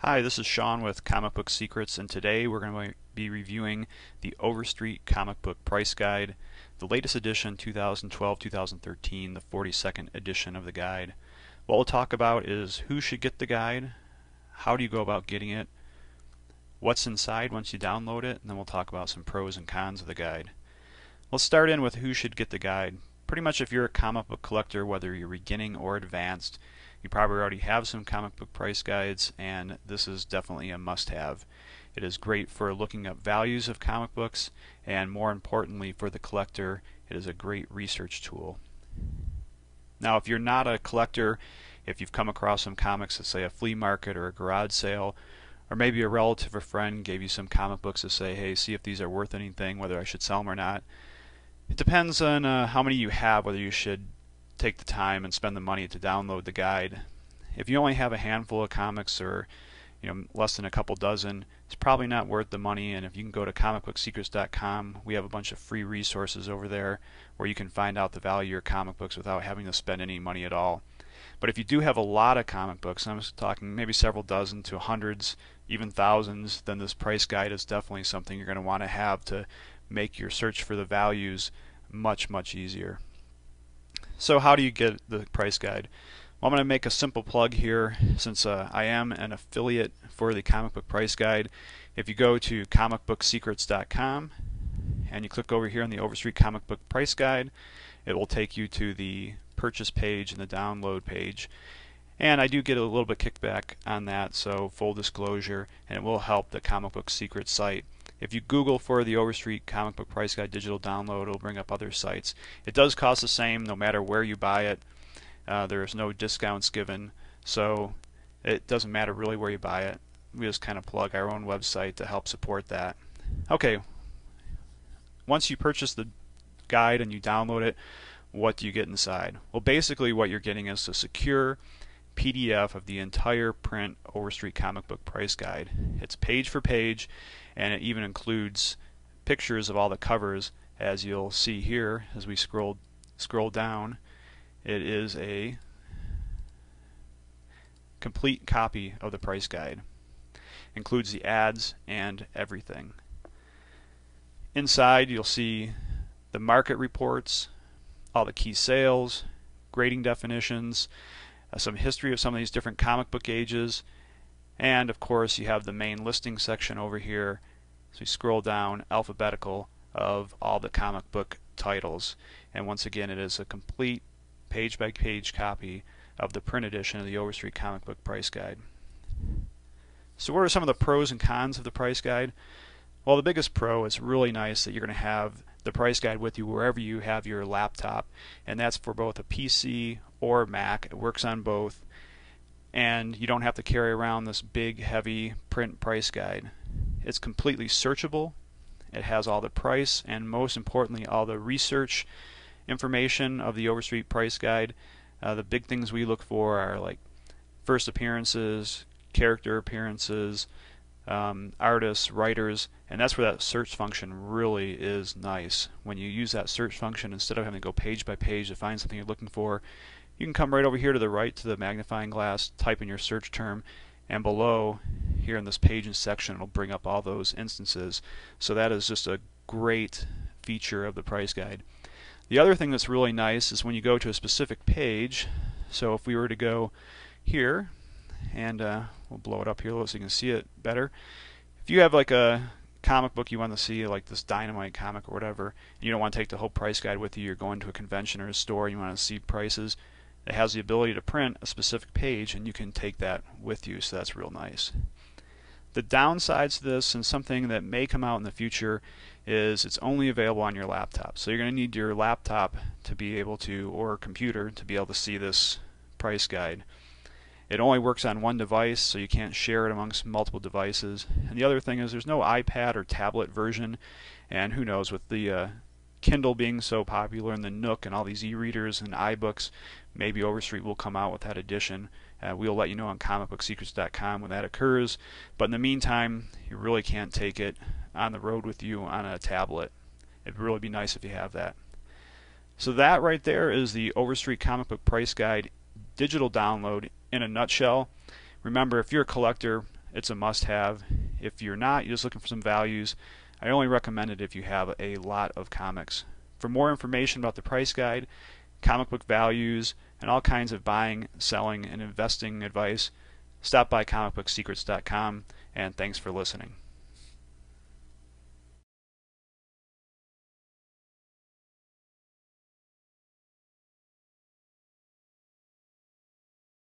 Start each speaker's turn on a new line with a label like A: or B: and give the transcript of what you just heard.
A: Hi, this is Sean with Comic Book Secrets, and today we're going to be reviewing the Overstreet Comic Book Price Guide, the latest edition 2012-2013, the 42nd edition of the guide. What we'll talk about is who should get the guide, how do you go about getting it, what's inside once you download it, and then we'll talk about some pros and cons of the guide. Let's start in with who should get the guide. Pretty much if you're a comic book collector, whether you're beginning or advanced, you probably already have some comic book price guides, and this is definitely a must-have. It is great for looking up values of comic books, and more importantly for the collector, it is a great research tool. Now if you're not a collector, if you've come across some comics at say a flea market or a garage sale, or maybe a relative or friend gave you some comic books to say, hey, see if these are worth anything, whether I should sell them or not. It depends on how many you have, whether you should take the time and spend the money to download the guide. If you only have a handful of comics or less than a couple dozen, it's probably not worth the money. And if you can go to comicbooksecrets.com, we have a bunch of free resources over there where you can find out the value of your comic books without having to spend any money at all. But if you do have a lot of comic books, and I'm talking maybe several dozen to hundreds, even thousands, then this price guide is definitely something you're going to want to have to make your search for the values much easier. So how do you get the price guide? Well, I'm going to make a simple plug here since I am an affiliate for the comic book price guide. If you go to comicbooksecrets.com and you click over here on the Overstreet comic book price guide, it will take you to the purchase page and the download page. And I do get a little bit kickback on that, so full disclosure, and it will help the Comic Book Secrets site. If you Google for the Overstreet Comic Book Price Guide digital download, it'll bring up other sites. It does cost the same no matter where you buy it. There's no discounts given, so it doesn't matter really where you buy it. We just kind of plug our own website to help support that. Okay, once you purchase the guide and you download it, what do you get inside? Well, basically what you're getting is a secure PDF of the entire print Overstreet comic book price guide. It's page for page, and it even includes pictures of all the covers, as you'll see here as we scroll down. It is a complete copy of the price guide. Includes the ads and everything. Inside you'll see the market reports, all the key sales, grading definitions, some history of some of these different comic book ages, and of course you have the main listing section over here. So you scroll down, alphabetical of all the comic book titles, and once again it is a complete page by page copy of the print edition of the Overstreet comic book price guide. So what are some of the pros and cons of the price guide? Well, the biggest pro, it's really nice that you're going to have the price guide with you wherever you have your laptop, and that's for both a PC or Mac. It works on both, and you don't have to carry around this big heavy print price guide. It's completely searchable. It has all the price and most importantly all the research information of the Overstreet price guide. The big things we look for are like first appearances, character appearances, artists, writers, and that's where that search function really is nice. When you use that search function, instead of having to go page by page to find something you're looking for, you can come right over here to the right to the magnifying glass, type in your search term, and below here in this pages section it'll bring up all those instances. So that is just a great feature of the price guide. The other thing that's really nice is when you go to a specific page, so if we were to go here, and we'll blow it up here so you can see it better. If you have like a comic book you want to see, like this Dynamite comic or whatever, and you don't want to take the whole price guide with you, you're going to a convention or a store, you want to see prices, it has the ability to print a specific page and you can take that with you, so that's real nice. The downsides to this, and something that may come out in the future, is it's only available on your laptop. So you're going to need your laptop to be able to, or computer, to be able to see this price guide. It only works on one device, so you can't share it amongst multiple devices. And the other thing is there's no iPad or tablet version, and who knows, with the Kindle being so popular and the Nook and all these e-readers and iBooks, maybe Overstreet will come out with that edition. We'll let you know on comicbooksecrets.com when that occurs, but in the meantime you really can't take it on the road with you on a tablet. It'd really be nice if you have that. So that right there is the Overstreet comic book price guide digital download in a nutshell. Remember, if you're a collector, It's a must-have. If you're not, you're just looking for some values, I only recommend it if you have a lot of comics. For more information about the price guide, comic book values, and all kinds of buying, selling, and investing advice, stop by comicbooksecrets.com, and thanks for listening.